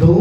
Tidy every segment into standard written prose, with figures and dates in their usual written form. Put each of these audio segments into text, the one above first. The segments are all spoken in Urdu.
2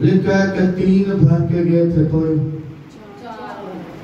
لکھا ہے کہ 3 بھر کے گئے تھے تو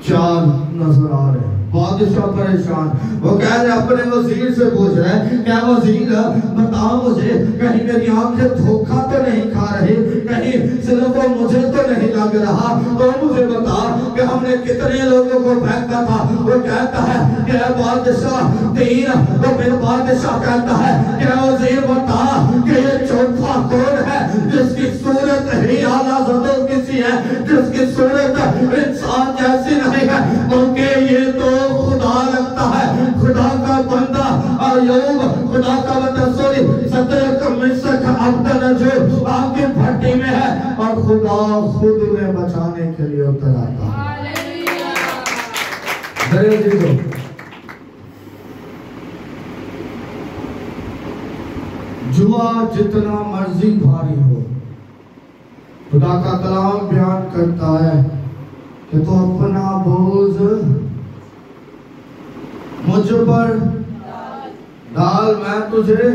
4 نظر آ رہے ہیں. بادشاہ پریشان, وہ کہہ رہے اپنے وزیر سے پوچھ رہے ہیں, کیا وزیر بتا مجھے کہیں میری آنکھیں دھوکہ تو نہیں کھا رہی, کہیں صرف وہ مجھے تو نہیں لگ رہا, تو مجھے بتا کہ ہم نے کتنے لوگوں کو پھینکا تھا. وہ کہتا ہے کہ اے بادشاہ 3. تو پھر بادشاہ کہتا ہے کہ وزیر بتا کہ یہ چوتھا کون ہے جس کی صورت ہی اعلیٰ حضرت کسی ہے, جس کی صورت انسان جیسی نہیں ہے, کیونکہ یہ تو خدا لگتا ہے, خدا کا بندہ ایوب, خدا کا بندہ سوری صدرک مسک عبدالنجو آگ کی بھٹی میں ہے اور خدا خود انہیں بچانے کے لیے اتر آتا ہے. میرے عزیزو, جوا جتنا مرضی بھاری ہو, خدا کا کلام بیان کرتا ہے کہ تو اپنا بوجھ مجھ پر ڈال, میں تجھے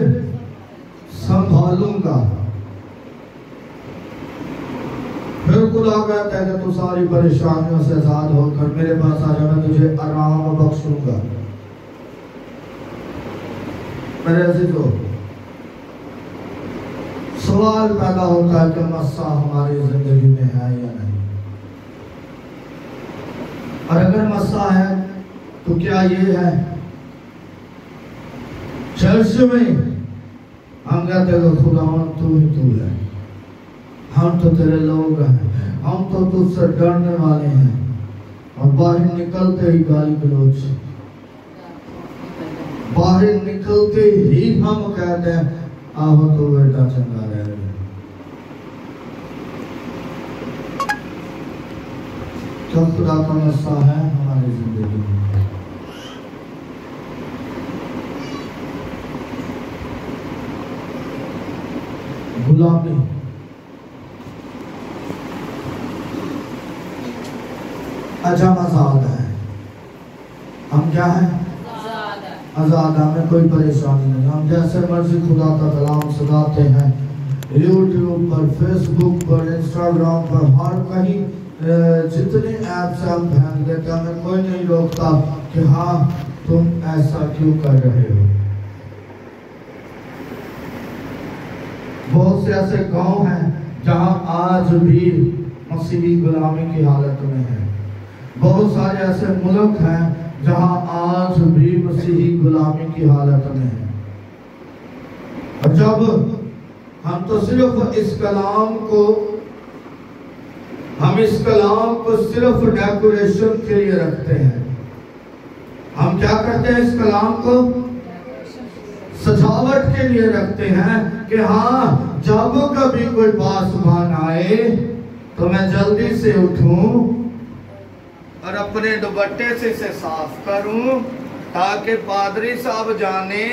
سنبھالوں گا. پھر خدا کہتا ہے کہ تو ساری پریشانیوں سے آزاد ہو کر میرے پاس آ جا, میں تجھے آرام بخشوں گا. میرے عزیزو, سوال پیدا ہوتا ہے کہ مسئلہ ہماری زندگی میں ہے یا نہیں, اور اگر مسئلہ ہے تو کیا یہ ہے چرچ میں ہم کہتے ہیں کہ خداوند تو ہی تو ہے, ہم تو تیرے لوگ ہیں, ہم تو تجھ سے ڈرنے والے ہیں, اور باہر نکلتے ہی گالی گلوچ, باہر نکلتے ہی ہم کہتے ہیں آہو تو بیٹا چنگا رہ رہے. تو خدا کا مسئلہ ہے ہماری زندگی میں. غلامی, اچھا آزاد ہے, ہم کیا ہیں آزاد, ہمیں کوئی پریشانی نہیں, ہم جیسے مرضی خدا کا کلام سناتے ہیں, یوٹیوب پر, فیس بک پر, انسٹاگرام پر, ہر کہیں جتنے ایپ سے ہم پھینک دیتے, ہمیں کوئی نہیں روکتا کہ ہاں تم ایسا کیوں کر رہے ہو. بہت سے ایسے گاؤں ہیں جہاں آج بھی مسیحی غلامی کی حالت میں ہیں, بہت سارے ایسے ملک ہیں جہاں آج بھی مسیحی غلامی کی حالت میں ہیں. اور جب ہم تو صرف اس کلام کو صرف ڈیکوریشن کے لیے رکھتے ہیں. ہم کیا کرتے ہیں, اس کلام کو سجاوٹ کے لیے رکھتے ہیں کہ ہاں جب کبھی کوئی پاسبان آئے تو میں جلدی سے اٹھوں اور اپنے دوپٹے سے اسے صاف کروں, تاکہ پادری صاحب جانے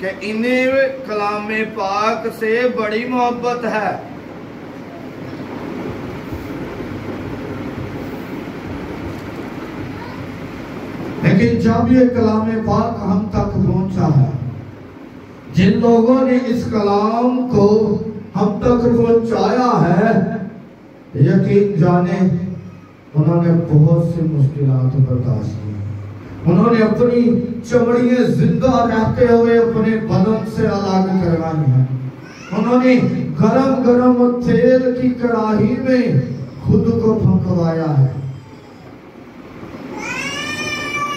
کہ انہیں کلام پاک سے بڑی محبت ہے. لیکن جب یہ کلام پاک ہم تک پہنچا ہے, جن لوگوں نے اس کلام کو ہم تک پہنچایا ہے, یقین جانے انہوں نے بہت سی مشکلات برداشت کی, انہوں نے اپنی چمڑیاں زندہ رہتے ہوئے اپنے بدن سے الگ کروائی ہیں, انہوں نے گرم گرم تیل کی کڑاہی میں خود کو پھنکوایا ہے.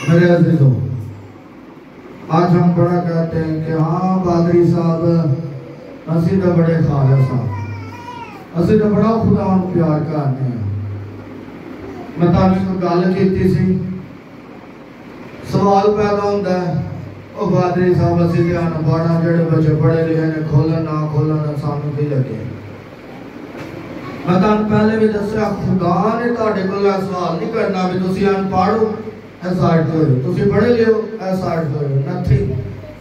میرے عزیزوں, آج ہم بڑا کہتے ہیں کہ ہاں پادری صاحب اسی تو بڑے خالص ہیں, اسی تو بڑا خدا ہم پیار کرنے ہیں. میں تانوں کو گل کیتی سی, سوال پیدا ہوتا ہے, او پادری صاحب اسی دھیان پڑھنا, جڑے بچے پڑھے لکھے نے کھولن نہ کھولن سانوں کی لگے. میں تانوں پہلے بھی دسیا, خدا نے تہاڈے کول سوال نہیں کرنا بھی تسی ان پڑھو سائڈ دو, تسی پڑھے لے ہو سائڈ دو, نتھی,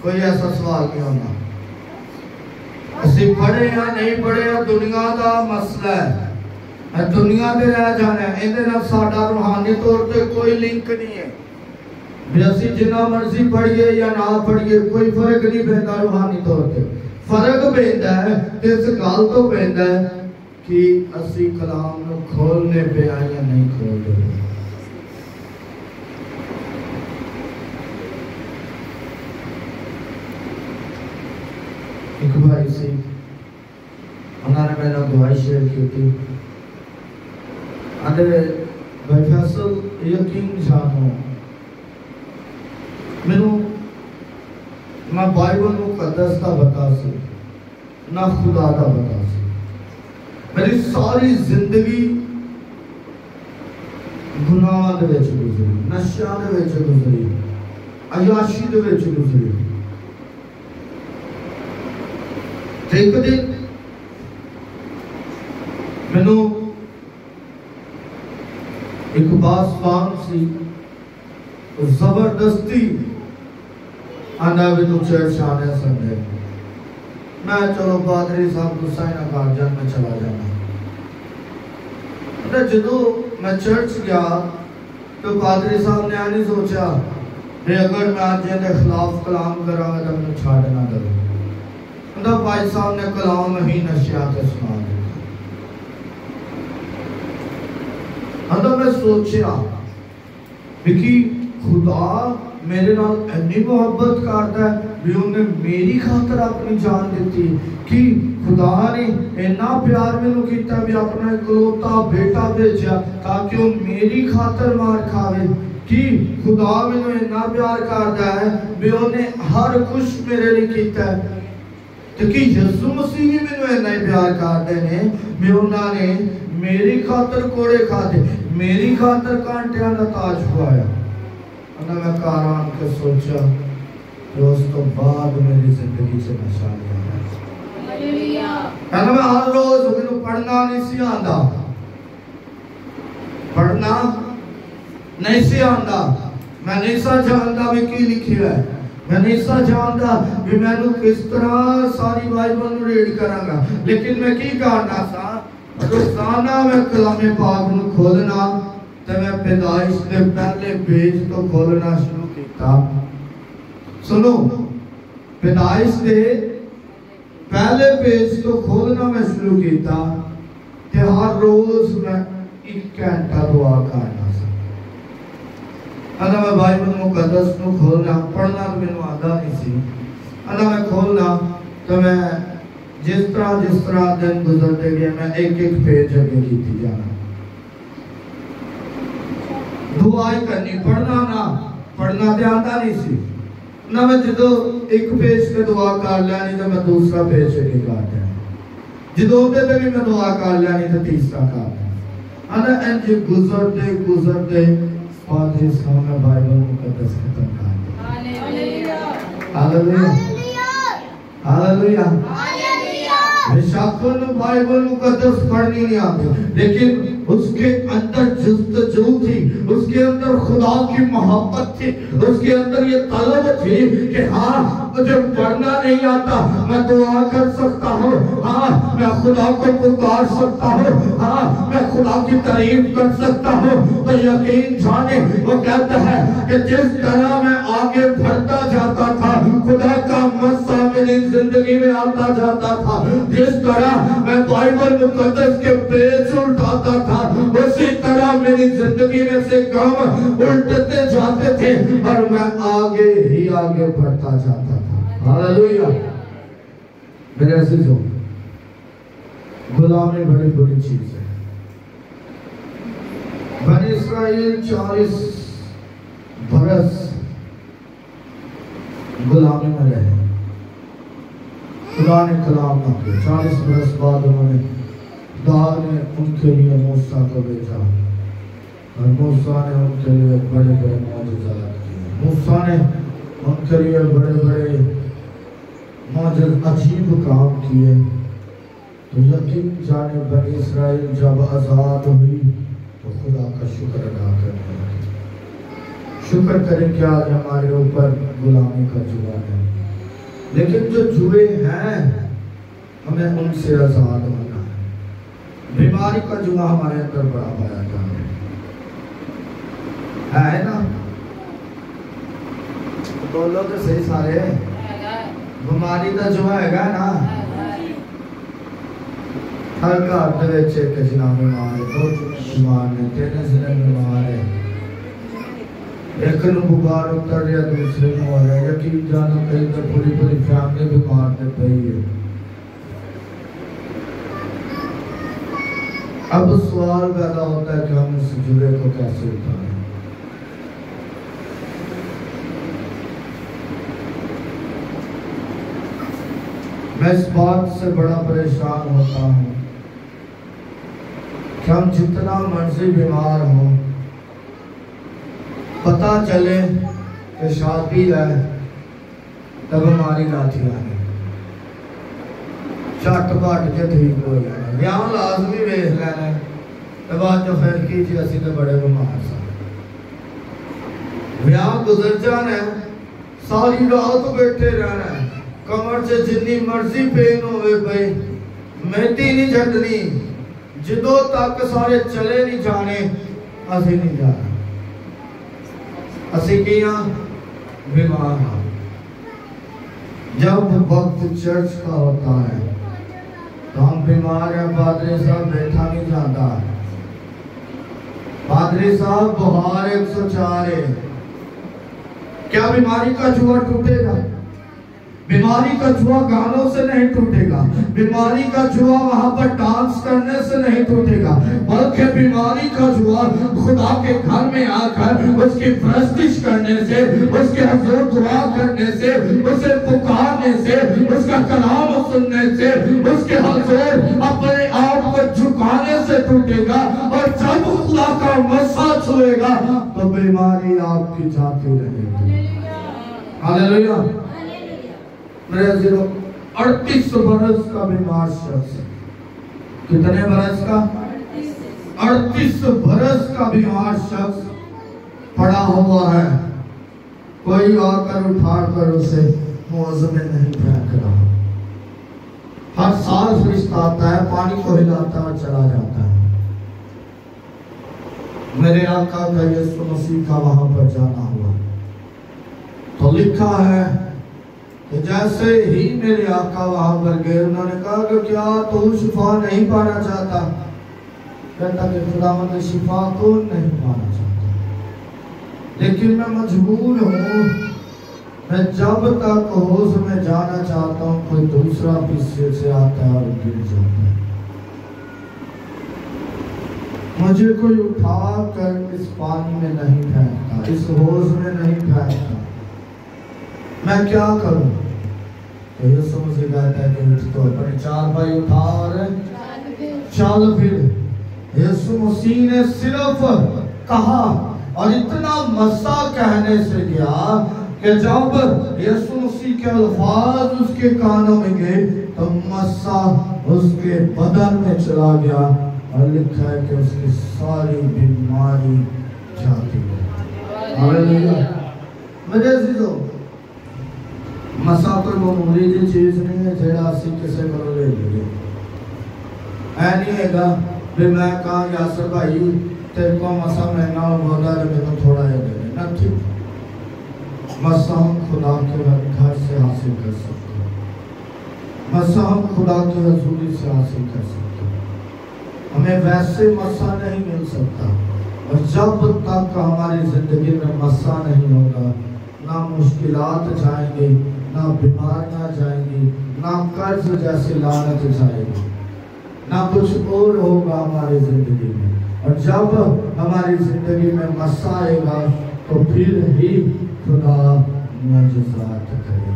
کوئی ایسا سوال نہیں ہونا. اسی پڑھے یا نہیں پڑھے دنیا دا مسئلہ ہے, دنیا دے رہ جانا ہے, اندھے نہ ساڑھا روحانی طور پہ کوئی لنک نہیں ہے. بھی اسی جنہ مرضی پڑھئے یا نہ پڑھئے کوئی فرق نہیں پہنتا روحانی طور پہ. فرق پہنتا ہے کہ اس گال تو پہنتا ہے کہ اسی کلام نو کھولنے پہ آیا نہیں کھول دے. ایک بھائی سی انہوں نے میرا دعائی شیئر کی تھی. اندھے بھائی فیصل یقین جانو میں بائبل مقدس کا بتا سی نہ خدا کا بتا سی. میری ساری زندگی گناہ دے وچ گزری, نشیاں دے وچ گزری, عیاشی دے وچ گزری. ایک دن مینوں ایک پاسبان سی زبردستی آنا بھی تو چرچ آنے سنڈے. میں چلو پادری صاحب کو سائنہ کار جان میں چلا جانا. جدو میں چرچ گیا تو پادری صاحب نے آنی سوچا کہ اگر میں آج جن خلاف کلام کرا گا تو میں چھاڑنا کروں. اندھا بھائی صاحب نے کلام ہی نشیات سنا دیا. اندھا میں سوچیا کہ خدا میرے نال اتنی محبت کرتا ہے بھی انہیں میری خاطر اپنی جان دیتی کہ خدا نے اتنا پیار میں کیتا بھی اپنا اکلوتا بیٹا بھیجا تاکہ وہ میری خاطر مار کھاوے. کہ خدا میں اتنا پیار کرتا ہے بھی انہیں ہر کچھ میرے لیے کیتا ہے. تو کہ یسوع مسیح بھی میں اتنا پیار کرتے ہیں بھی انہوں نے میری خاطر کوڑے کھاتے, میری خاطر کانٹیاں کا تاج پوایا. انہوں نے کاران کے سوچا روز تو بعد میری زندگی سے نشا لیا. انہوں نے ہر روز میں پڑھنا نہیں سی آندا, پڑھنا نہیں سی آندا. میں نہیں سا جانتا بھی کی لکھی ہے, میں نہیں سا جانتا بھی میں نے کس طرح ساری بائبل ریڈ کروں گا. لیکن میں کی کرنا سا روزانہ میں کلام پاک نو کھولنا تو میں پیدائش کے پہلے پیج تو کھولنا شروع کیتا. سنو, پیدائش کے پہلے پیج تو کھولنا میں شروع کیتا کہ ہر روز میں ایک گھنٹہ دعا کرنا سا. اللہ میں بائبل مقدس نو کھولنا, پڑھنا تو میں آتا نہیں سی. اللہ میں کھولنا تو میں جس طرح دن گزرتے گئے میں ایک پیج اگے کیتی جانا. دعائی کرنی, پڑھنا تے آتا نہیں سی. نہ میں جدو ایک پیج پہ دعا کر لینی تو میں دوسرا پیج اگے کر دیا. جدو ہوتے پہ بھی میں دعا کر لینی تو تیسرا کر دیا. انا انج گزرتے پادری صاحب میں بائبل مقدس ختم کر دیا. Hallelujah, hallelujah. بشاکر بائبل مقدس پڑھنی نہیں آتی, لیکن اس کے اندر جستجو تھی, اس کے اندر خدا کی محبت تھی, اس کے اندر یہ طلب تھی کہ ہاں مجھے پڑھنا نہیں آتا, میں دعا کر سکتا ہوں, ہاں میں خدا کو پکار سکتا ہوں, ہاں میں خدا کی تعریف کر سکتا ہوں. تو یقین جانے وہ کہتا ہے کہ جس طرح میں آگے بڑھتا جاتا تھا خدا کا مسا میری زندگی میں آتا جاتا تھا, جس طرح میں بائبل مقدس کے پیج اٹھاتا تھا اسی طرح میری زندگی میں سے کام الٹتے جاتے تھے اور میں آگے ہی آگے بڑھتا جاتا تھا. ہاللویہ. میرے عزیزوں, غلامی بڑی بڑی چیز ہے. بنی اسرائیل 40 برس غلامی میں رہے. خدا نے کلام نہ کیا. 40 برس بعد انہوں نے خدا نے ان کے لیے موسیٰ کو بھیجا اور موسیٰ نے ان کے لیے بڑے بڑے معجزات کیے. موسیٰ نے ان کے لیے بڑے بڑے معجزات عجیب کام کیے. تو یقین جانے بنی اسرائیل جب آزاد ہوئی تو خدا کا شکر ادا کرنے لگے. شکر کریں کہ آج ہمارے اوپر غلامی کا جوا ہے, لیکن جو جوئے ہیں ہمیں ان سے آزاد ہونا ہے. بیماری کا جوا ہمارے اندر بڑا پایا جا ہے نا. بولو تو صحیح سارے, بیماری کا جوا ہے گا نا. ہر گھر دے وچ ایک جنا بیمار ہے، دو بیمار نے، تین جنے بیمار ہے، ایک نو بخار اتر رہا دوسرے نو ہو رہا ہے، یقین جانو کہیں تو پوری فیملی بیمار تے پئی ہے۔ اب سوال پیدا ہوتا ہے کہ ہم اس جرے کو کیسے اٹھائیں؟ میں اس بات سے بڑا پریشان ہوتا ہوں کہ ہم جتنا مرضی بیمار ہوں، پتہ چلے کہ شادی ہے تب ہماری لاٹھی آنے چٹ پٹ کے ٹھیک ہو جانا، یہاں لازمی ویخ لینا تو بعد جو پھر کیجیے اسی تو بڑے بیمار سن، یہاں گزر جانا ہے، ساری رات بیٹھے رہنا ہے، کمر سے جتنی مرضی پین ہوئے بھائی مہندی نہیں جھڑنی، جدوں تک سارے چلے نہیں جانے اسی نہیں جانا، اسی کیا بیمار ہاں۔ جب وقت چرچ کا ہوتا ہے تو ہم بیمار ہیں، پادری صاحب بیٹھا نہیں جاتا، پادری صاحب بخار 104 ہے، کیا بیماری کا جوا ٹوٹے گا؟ بیماری کا جوا گانوں سے نہیں ٹوٹے گا، بیماری کا جوا وہاں پر ڈانس کرنے سے نہیں ٹوٹے گا، بلکہ بیماری کا جوا خدا کے گھر میں آ کر اس کی پرستش کرنے سے، اس کے حضور دعا کرنے سے، اسے پکارنے سے، اس کا کلام سننے سے، اس کے حضور اپنے آپ کو جھکانے سے ٹوٹے گا، اور جب خدا کا مسا چھوئے گا تو بیماری آپ کی جاتی رہے گی۔ ہاللیلویہ۔ میرے عزیزو 38 برس کا بیمار شخص، کتنے برس کا؟ 38 برس کا بیمار شخص پڑا ہوا ہے، کوئی آ کر اٹھا کر اسے حوض میں نہیں پھینک رہا، ہر سال فرشتہ آتا ہے، پانی کو ہلاتا اور چلا جاتا ہے۔ میرے آقا کا یسوع مسیح کا وہاں پر جانا ہوا تو لکھا ہے کہ جیسے ہی میرے آقا وہاں پر گئے، انہوں نے کہا کہ کیا تو شفا نہیں پانا چاہتا؟ کہتا کہ خداوند شفا کون نہیں پانا چاہتا، لیکن میں مجبور ہوں، میں جب تک حوض میں جانا چاہتا ہوں کوئی دوسرا پیچھے سے آتا ہے اور گر جاتا ہے، مجھے کوئی اٹھا کر اس پانی میں نہیں پھینکتا، اس حوض میں نہیں پھینکتا، میں کیا کروں؟ تو یسوع مسیح کہتا ہے کہ اٹھ تو اپنے چار بھائی اٹھا اور چل پھر۔ یسوع مسیح نے صرف کہا اور اتنا مسا کہنے سے گیا کہ جب یسوع مسیح کے الفاظ اس کے کانوں میں گئے تو مسا اس کے بدن میں چلا گیا، اور لکھا ہے کہ اس کی ساری بیماری جاتی ہے۔ ہاللیلویہ۔ میرے عزیزو، مسا کوئی معمولی دی چیز نہیں ہے جیڑا اسی کسے کو لے لیے، اے نہیں ہے گا بھی میں کہا یاسر بھائی تیرے کو مسا مہنگا اور بہتا ہے میں تو تھوڑا ہے دے نہ ٹھیک، مسا ہم خدا کے گھر سے حاصل کر سکتے ہیں، مسا ہم خدا کی حضوری سے حاصل کر سکتے ہیں، ہمیں ویسے مسا نہیں مل سکتا، اور جب تک ہماری زندگی میں مسا نہیں ہوگا نہ مشکلات جائیں گے، نہ بیماریاں جائیں گی، نہ قرض جیسی لعنت جائے گی، نہ کچھ اور ہوگا ہماری زندگی میں، اور جب ہماری زندگی میں مسا آئے گا تو پھر ہی خدا معجزات کرے گا۔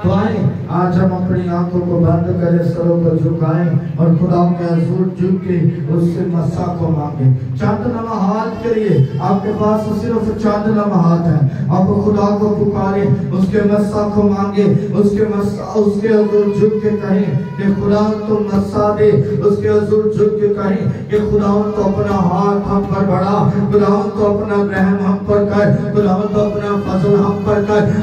تو آئیں آج ہم اپنی آنکھوں کو بند کریں، سروں کو جھکائیں اور خدا کے حضور جھک کے اس سے مسا کو مانگیں۔ چند لمحات کے لیے آپ کے پاس صرف چند لمحات ہیں، آپ خدا کو پکاریں، اس کے مسا کو مانگیں، اس کے حضور جھک کے کہیں کہ خدا تو مسا دے، اس کے حضور جھک کے کہیں کہ خدا تو اپنا ہاتھ ہم پر بڑھا، خدا تو اپنا رحم ہم پر کر، خدا تو اپنا فضل ہم پر کر،